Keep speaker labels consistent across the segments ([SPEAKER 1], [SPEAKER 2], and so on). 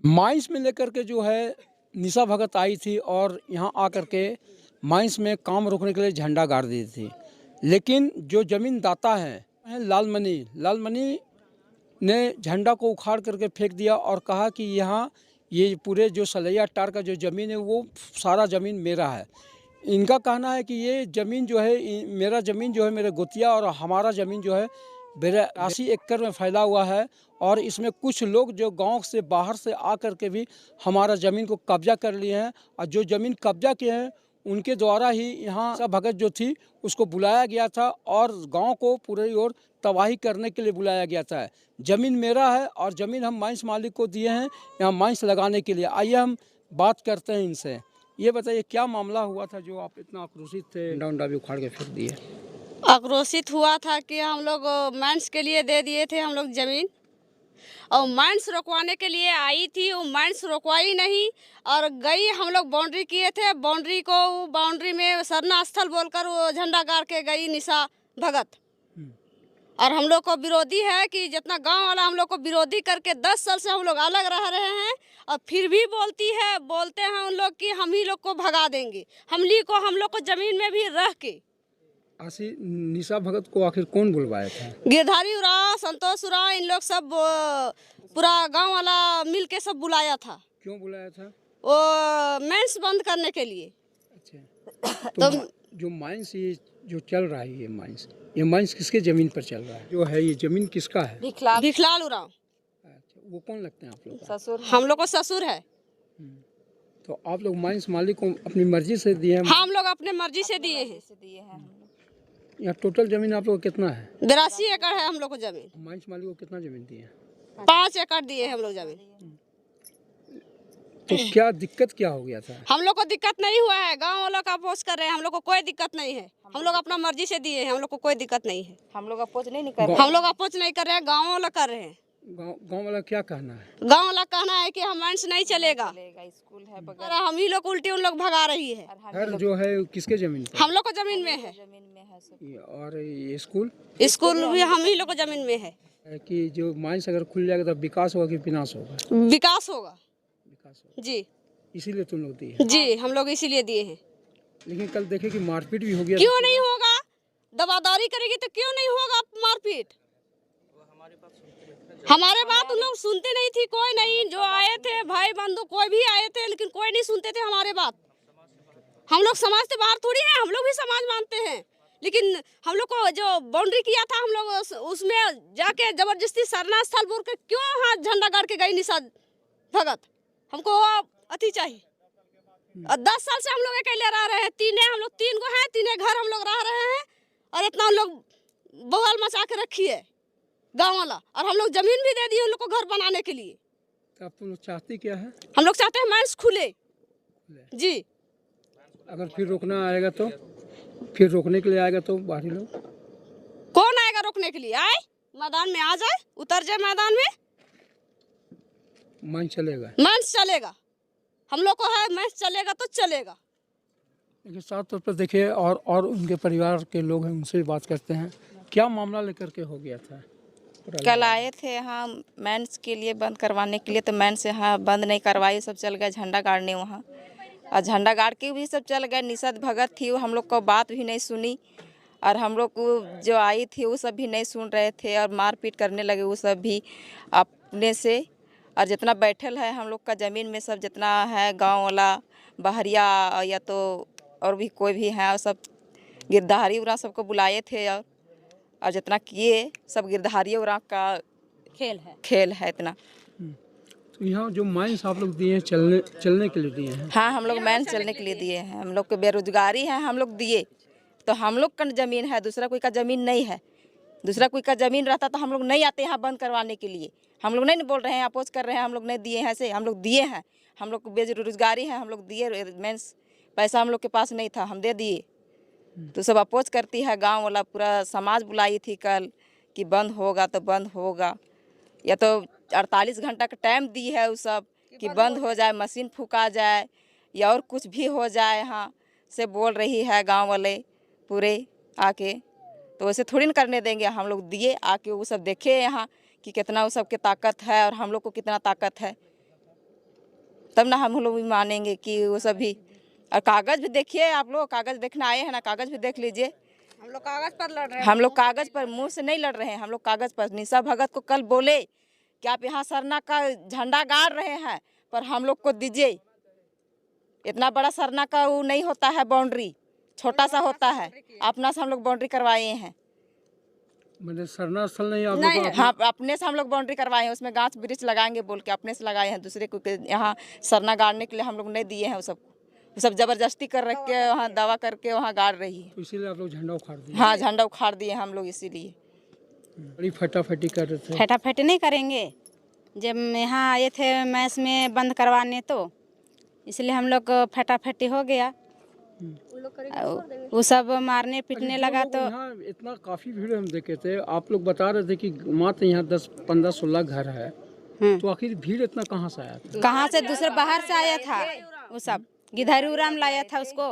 [SPEAKER 1] Mines में लेकर के जो है निशा भगत आई थी और यहाँ आकर के माइंस में काम रोकने के लिए झंडा गाड़ दी थी। लेकिन जो जमीन दाता है लालमणि ने झंडा को उखाड़ करके फेंक दिया और कहा कि यहाँ ये पूरे जो सलैया टार का जो ज़मीन है वो सारा ज़मीन मेरा है। इनका कहना है कि ये ज़मीन जो है मेरा ज़मीन जो है मेरे गोतिया और हमारा ज़मीन जो है 82 एकड़ में फैला हुआ है और इसमें कुछ लोग जो गांव से बाहर से आकर के भी हमारा ज़मीन को कब्जा कर लिए हैं और जो ज़मीन कब्जा किए हैं उनके द्वारा ही यहाँ निशा भगत जो थी उसको बुलाया गया था और गांव को पूरी ओर तबाही करने के लिए बुलाया गया था। ज़मीन मेरा है और ज़मीन हम माइंस मालिक को दिए हैं यहाँ माइंस लगाने के लिए। आइए हम बात करते हैं इनसे। ये बताइए क्या मामला हुआ था जो आप इतना आक्रोशित थे, झंडा उंडा भी उखाड़ के फेंक दिए?
[SPEAKER 2] आक्रोशित हुआ था कि हम लोग माइंस के लिए दे दिए थे हम लोग ज़मीन और माइंस रोकवाने के लिए आई थी। वो माइंस रोकवाई नहीं और गई। हम लोग बाउंड्री किए थे, बाउंड्री में सरना स्थल बोलकर वो झंडा गाड़ के गई निशा भगत। और हम लोग को विरोधी है कि जितना गांव वाला हम लोग को विरोधी करके 10 साल से हम लोग अलग रह रहे हैं और फिर भी बोलते हैं उन लोग कि हम ही लोग को भगा देंगे, हम लोग को ज़मीन में भी रह के।
[SPEAKER 1] आशी निशा भगत को आखिर कौन बुलवाया था?
[SPEAKER 2] गिरधारी उरांव, संतोष उरांव, इन लोग सब पूरा गांव वाला मिल के सब बुलाया था।
[SPEAKER 1] क्यों बुलाया था?
[SPEAKER 2] वो मेंस बंद करने के लिए।
[SPEAKER 1] अच्छा तो जो माइंस ये जो चल रहा है ये माइंस किसके जमीन पर चल रहा है? जो है ये जमीन किसका है?
[SPEAKER 2] भिखलाल उरांव।
[SPEAKER 1] अच्छा वो कौन लगते हैं आप लोग?
[SPEAKER 2] ससुर। हम लोग को ससुर है।
[SPEAKER 1] तो आप लोग माइंस मालिक को अपनी मर्जी से दिए हैं?
[SPEAKER 2] हम लोग अपने मर्जी से दिए हैं।
[SPEAKER 1] यहाँ टोटल जमीन आप लोग को कितना है?
[SPEAKER 2] 82 एकड़ है हम लोग को जमीन।
[SPEAKER 1] माइंस मालिक को कितना जमीन दिए?
[SPEAKER 2] 5 एकड़ दिए हम लोग जमीन।
[SPEAKER 1] तो क्या दिक्कत क्या हो गया था?
[SPEAKER 2] हम लोग को दिक्कत नहीं हुआ है, गांव वालों का अपोज कर रहे हैं, हम लोग को कोई दिक्कत नहीं है। हम लोग अपना मर्जी से दिए हैं, हम लोग को कोई दिक्कत नहीं है। हम लोग अपोज नहीं कर रहे हैं, गाँव वाला कर रहे हैं।
[SPEAKER 1] गाँव वाला क्या कहना है?
[SPEAKER 2] गाँव वाला कहना है कि हम माइंस नहीं चलेगा, स्कूल है बगैर, हम ही लोग उल्टे उन लोग भगा रही है।
[SPEAKER 1] घर जो है किसके जमीन पर?
[SPEAKER 2] हम लोग को जमीन में है।
[SPEAKER 1] और ये स्कूल
[SPEAKER 2] भी हम ही लोग को जमीन में है।
[SPEAKER 1] कि जो माइंस अगर खुल जाएगा तो विकास होगा कि विनाश होगा?
[SPEAKER 2] विकास होगा जी,
[SPEAKER 1] इसीलिए तुम लोग दिए?
[SPEAKER 2] जी हम लोग इसीलिए दिए हैं।
[SPEAKER 1] लेकिन कल देखे कि मारपीट भी हो गया।
[SPEAKER 2] क्यों नहीं होगा? दबादारी करेगी तो क्यों नहीं होगा मारपीट? हमारे बात उन लोग सुनते नहीं थी, कोई नहीं। जो आए थे भाई बंधु कोई भी आए थे लेकिन कोई नहीं सुनते थे हमारे बात। हम लोग समाज से बाहर थोड़ी हैं, हम लोग भी समाज मानते हैं। लेकिन हम लोग को जो बाउंड्री किया था हम लोग उसमें जाके जबरदस्ती सरना स्थल बोल के क्यों हाथ झंडा गाड़ के गई निशा भगत? हमको अति चाहिए। और 10 साल से हम लोग अकेले रह रहे हैं, हम लोग 3 गो हैं, 3 घर हम लोग रह रहे हैं और इतना हम लोग बवाल मचा के रखी है गाँव वाला। और हम लोग जमीन भी दे दी उन लोग को घर बनाने के लिए।
[SPEAKER 1] तो आप लोग चाहते क्या है?
[SPEAKER 2] हम लोग चाहते हैं माइंस खुले जी।
[SPEAKER 1] अगर फिर रोकना आएगा तो फिर रोकने के लिए आएगा तो बाहरी लोग
[SPEAKER 2] कौन आएगा रोकने के लिए? आए मैदान में आ जाए, उतर जाए मैदान में,
[SPEAKER 1] माइंस चलेगा?
[SPEAKER 2] माइंस चलेगा, हम लोग को है माइंस चलेगा तो चलेगा।
[SPEAKER 1] लेकिन साफ तौर पर देखिए और उनके परिवार के लोग हैं, उनसे बात करते हैं। क्या मामला लेकर के हो गया था?
[SPEAKER 3] कल आए थे यहाँ मेंस के लिए बंद करवाने के लिए, तो मेंस यहाँ बंद नहीं करवाई, सब चल गए झंडा गाड़ने वहाँ। और झंडा गाड़ के भी सब चल गए। निशा भगत थी, वो हम लोग को बात भी नहीं सुनी और हम लोग को जो आई थी वो सब भी नहीं सुन रहे थे और मारपीट करने लगे वो सब भी अपने से। और जितना बैठल है हम लोग का ज़मीन में सब जितना है गाँव वाला बहरिया या तो और भी कोई भी है, और सब गिरधारी उरा सबको बुलाए थे और जितना किए सब गिरधारी उरा का खेल है इतना।
[SPEAKER 1] तो यहाँ जो माइंस आप लोग दिए हैं चलने के लिए दिए हैं?
[SPEAKER 3] हाँ हम लोग माइंस चलने के लिए दिए हैं। हम लोग को बेरोजगारी है, हम लोग दिए तो हम लोग का ज़मीन है, दूसरा कोई का ज़मीन नहीं है। दूसरा कोई का ज़मीन रहता तो हम लोग नहीं आते यहाँ बंद करवाने के लिए। हम लोग नहीं बोल रहे हैं, अपोज कर रहे हैं, हम लोग नहीं दिए हैं ऐसे, हम लोग दिए हैं। हम लोग को बेरोजगारी है, हम लोग दिए। मीन्स पैसा हम लोग के पास नहीं था, हम दे दिए। तो सब अपोज करती है, गांव वाला पूरा समाज बुलाई थी कल कि बंद होगा तो बंद होगा, या तो 48 घंटा का टाइम दी है वो सब कि बंद हो जाए, मशीन फूका जाए या और कुछ भी हो जाए। यहाँ से बोल रही है गांव वाले पूरे आके, तो वैसे थोड़ी ना करने देंगे। हम लोग दिए आके, वो सब देखे यहाँ कि कितना वो सब के ताकत है और हम लोग को कितना ताकत है। तब ना हम लोग भी मानेंगे कि वो सब भी। और कागज भी देखिए, आप लोग कागज देखने आए हैं ना, कागज भी देख लीजिए।
[SPEAKER 2] हम लोग कागज पर लड़ रहे हैं।
[SPEAKER 3] हम लोग कागज पर, मुंह से नहीं लड़ रहे हैं, हम लोग कागज पर। निशा भगत को कल बोले कि आप यहाँ सरना का झंडा गाड़ रहे हैं, पर हम लोग को दीजिए। इतना बड़ा सरना का वो नहीं होता है, बाउंड्री छोटा सा होता है। अपना से हम लोग बाउंड्री करवाए हैं।
[SPEAKER 1] मतलब सरना स्थल नहीं आप लोग को
[SPEAKER 3] हाँ, अपने से हम लोग बाउंड्री करवाए हैं, उसमें गाछ वृक्ष लगाएंगे बोल के अपने से लगाए हैं। दूसरे को यहाँ सरना गाड़ने के लिए हम लोग नहीं दिए हैं। वो सब जबरदस्ती कर रख के वहाँ दवा करके वहाँ गाड़ रही है।
[SPEAKER 1] तो इसीलिए आप लोग झंडा उखाड़ दिए।
[SPEAKER 3] हाँ, झंडा उखाड़ दिए हम लोग इसीलिए।
[SPEAKER 1] बड़ी फटाफटी कर रहे थे।
[SPEAKER 4] फटाफट नहीं करेंगे। जब यहाँ आए थे मैच में बंद करवाने, तो इसलिए हम लोग फटाफटी हो गया। वो सब मारने पीटने लगा तो
[SPEAKER 1] यहाँ इतना काफी भीड़ हम देखे थे। आप लोग बता रहे थे कि मात्र यहाँ 10, 15, 16 घर है, तो आखिर भीड़ इतना कहाँ से आया था?
[SPEAKER 4] कहाँ से दूसरे बाहर से आया था। वो सब गिधरूराम लाया था उसको,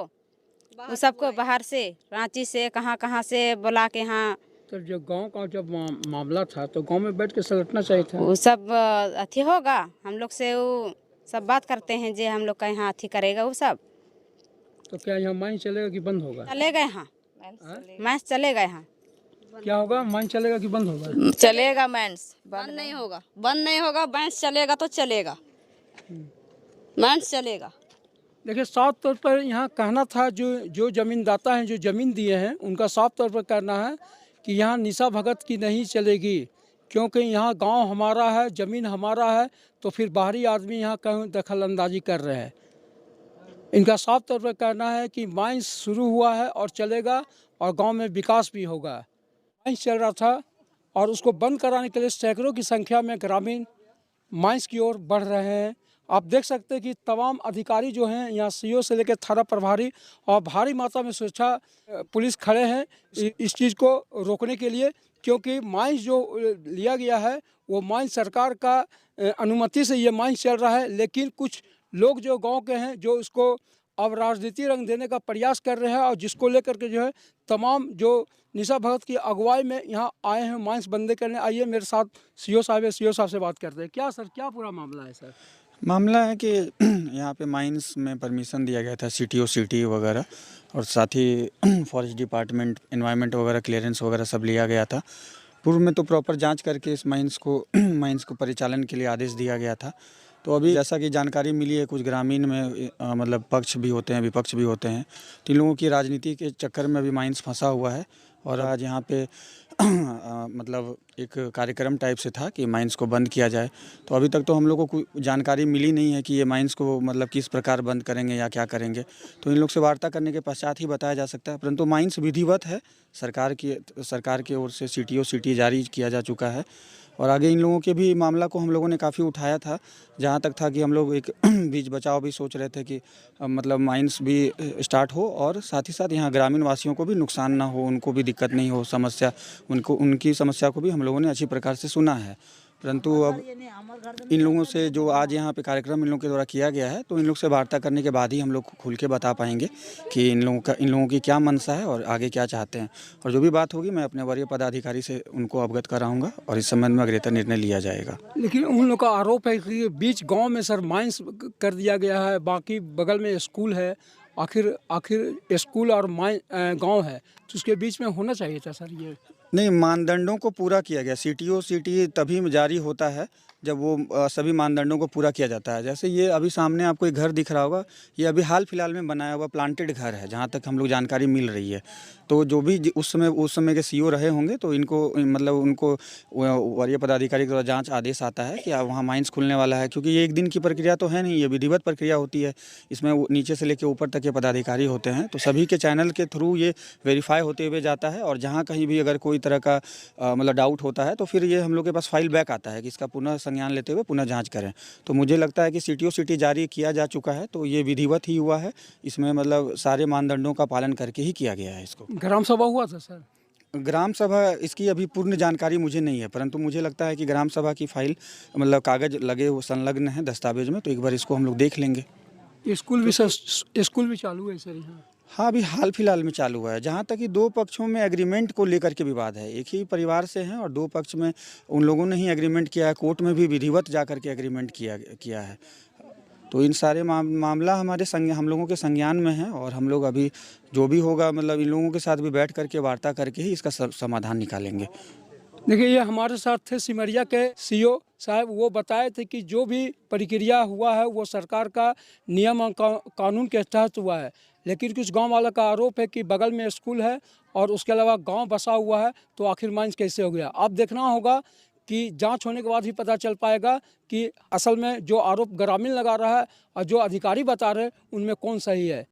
[SPEAKER 4] वो सबको बाहर से, रांची से, कहाँ से बुला के यहाँ।
[SPEAKER 1] तो जो गांव का जब मामला था तो गांव में बैठ के सलटना चाहिए था।
[SPEAKER 4] वो सब अथी होगा, हम लोग से वो सब बात करते हैं जे हम लोग का यहाँ अथी करेगा वो सब।
[SPEAKER 1] तो क्या यहाँ माइंस चलेगा कि बंद होगा?
[SPEAKER 4] चलेगा यहाँ मैच चलेगा यहाँ।
[SPEAKER 1] क्या होगा, माइंस चलेगा कि बंद होगा?
[SPEAKER 3] चलेगा मैंस,
[SPEAKER 2] बंद नहीं होगा, बंद नहीं होगा। बैंस चलेगा तो चलेगा, बैंस चलेगा।
[SPEAKER 1] देखिए, साफ तौर पर यहाँ कहना था जो जमीनदाता हैं, जो ज़मीन दिए हैं, उनका साफ तौर पर कहना है कि यहाँ निशा भगत की नहीं चलेगी, क्योंकि यहाँ गांव हमारा है, ज़मीन हमारा है, तो फिर बाहरी आदमी यहाँ कहीं दखल अंदाजी कर रहे हैं। इनका साफ तौर पर कहना है कि माइंस शुरू हुआ है और चलेगा, और गांव में विकास भी होगा। माइंस चल रहा था और उसको बंद कराने के लिए सैकड़ों की संख्या में ग्रामीण माइंस की ओर बढ़ रहे हैं। आप देख सकते हैं कि तमाम अधिकारी जो हैं यहाँ सीओ से लेकर थाना प्रभारी और भारी मात्रा में सुरक्षा पुलिस खड़े हैं इस चीज़ को रोकने के लिए, क्योंकि माइंस जो लिया गया है वो माइंस सरकार का अनुमति से ये माइंस चल रहा है। लेकिन कुछ लोग जो गांव के हैं जो इसको अब राजनीति रंग देने का प्रयास कर रहे हैं, और जिसको लेकर के जो है तमाम जो निशा भगत की अगुवाई में यहाँ आए हैं माइंस बंद करने। आइए मेरे साथ सीओ साहब है, सीओ साहब से बात करते हैं। क्या सर, क्या पूरा मामला है सर?
[SPEAKER 5] मामला है कि यहाँ पे माइंस में परमिशन दिया गया था, सिटी वगैरह, और साथ ही फॉरेस्ट डिपार्टमेंट, एनवायरनमेंट वगैरह क्लियरेंस वगैरह सब लिया गया था। पूर्व में तो प्रॉपर जांच करके इस माइंस को परिचालन के लिए आदेश दिया गया था। तो अभी जैसा कि जानकारी मिली है, कुछ ग्रामीण में मतलब पक्ष भी होते हैं, विपक्ष भी होते हैं, तो इन लोगों की राजनीति के चक्कर में अभी माइंस फंसा हुआ है। और आज यहाँ पे मतलब एक कार्यक्रम टाइप से था कि माइंस को बंद किया जाए। तो अभी तक तो हम लोगों को जानकारी मिली नहीं है कि ये माइंस को मतलब किस प्रकार बंद करेंगे या क्या करेंगे। तो इन लोग से वार्ता करने के पश्चात ही बताया जा सकता है। परंतु माइंस विधिवत है, सरकार की ओर से सिटी जारी किया जा चुका है। और आगे इन लोगों के भी मामला को हम लोगों ने काफ़ी उठाया था, जहाँ तक था कि हम लोग एक बीच बचाव भी सोच रहे थे कि मतलब माइंस भी स्टार्ट हो, और साथ ही साथ यहाँ ग्रामीण वासियों को भी नुकसान ना हो, उनको भी दिक्कत नहीं हो, उनकी समस्या को भी हम लोगों ने अच्छी प्रकार से सुना है। परंतु अब इन लोगों से जो आज यहाँ पे कार्यक्रम इन लोगों के द्वारा किया गया है, तो इन लोग से वार्ता करने के बाद ही हम लोग खुल के बता पाएंगे कि इन लोगों की क्या मंशा है और आगे क्या चाहते हैं। और जो भी बात होगी मैं अपने वरीय पदाधिकारी से उनको अवगत कराऊंगा और इस संबंध में अग्रेतर निर्णय लिया जाएगा।
[SPEAKER 1] लेकिन उन लोग का आरोप है कि बीच गांव में सर माइंस कर दिया गया है, बाकी बगल में स्कूल है, आखिर स्कूल और गांव है, तो उसके बीच में होना चाहिए था सर। ये
[SPEAKER 5] नहीं, मानदंडों को पूरा किया गया। सिटी तभी जारी होता है जब वो सभी मानदंडों को पूरा किया जाता है। जैसे ये अभी सामने आपको एक घर दिख रहा होगा, ये अभी हाल फिलहाल में बनाया हुआ प्लांटेड घर है, जहाँ तक हम लोग जानकारी मिल रही है। तो जो भी उस समय के सीओ रहे होंगे, तो इनको मतलब उनको वरीय पदाधिकारी के द्वारा जांच आदेश आता है कि वहाँ माइंस खुलने वाला है, क्योंकि ये एक दिन की प्रक्रिया तो है नहीं, ये विधिवत प्रक्रिया होती है। इसमें नीचे से लेकर ऊपर तक के पदाधिकारी होते हैं, तो सभी के चैनल के थ्रू ये वेरीफाई होते हुए जाता है। और जहाँ कहीं भी अगर कोई तरह का मतलब डाउट होता है, तो फिर ये हम लोग के पास फाइल बैक आता है कि इसका पुनः संज्ञान लेते हुए पुनः जांच करें। तो मुझे लगता है कि सिटी जारी किया जा चुका है, तो ये विधिवत ही हुआ है। इसमें मतलब सारे मानदंडों का पालन करके ही किया गया है। इसको
[SPEAKER 1] ग्राम सभा हुआ था सर?
[SPEAKER 5] ग्राम सभा इसकी अभी पूर्ण जानकारी मुझे नहीं है, परंतु मुझे लगता है कि ग्राम सभा की फाइल मतलब कागज लगे वो संलग्न है दस्तावेज में, तो एक बार इसको हम लोग देख लेंगे।
[SPEAKER 1] स्कूल भी चालू है सर यहाँ?
[SPEAKER 5] हाँ, अभी हाल फिलहाल में चालू है। जहाँ तक कि दो पक्षों में एग्रीमेंट को लेकर के विवाद है, एक ही परिवार से हैं और दो पक्ष में उन लोगों ने ही एग्रीमेंट किया है, कोर्ट में भी विधिवत जा कर के एग्रीमेंट किया है। तो इन सारे मामला हमारे हम लोगों के संज्ञान में है और हम लोग अभी जो भी होगा मतलब इन लोगों के साथ भी बैठ करके वार्ता करके ही इसका समाधान निकालेंगे।
[SPEAKER 1] देखिए, ये हमारे साथ थे सिमरिया के सीओ साहब। वो बताए थे कि जो भी प्रक्रिया हुआ है वो सरकार का नियम और कानून के तहत हुआ है, लेकिन कुछ गांव वालों का आरोप है कि बगल में स्कूल है और उसके अलावा गांव बसा हुआ है, तो आखिर माइंस कैसे हो गया। अब देखना होगा कि जांच होने के बाद ही पता चल पाएगा कि असल में जो आरोप ग्रामीण लगा रहा है और जो अधिकारी बता रहे हैं उनमें कौन सही है।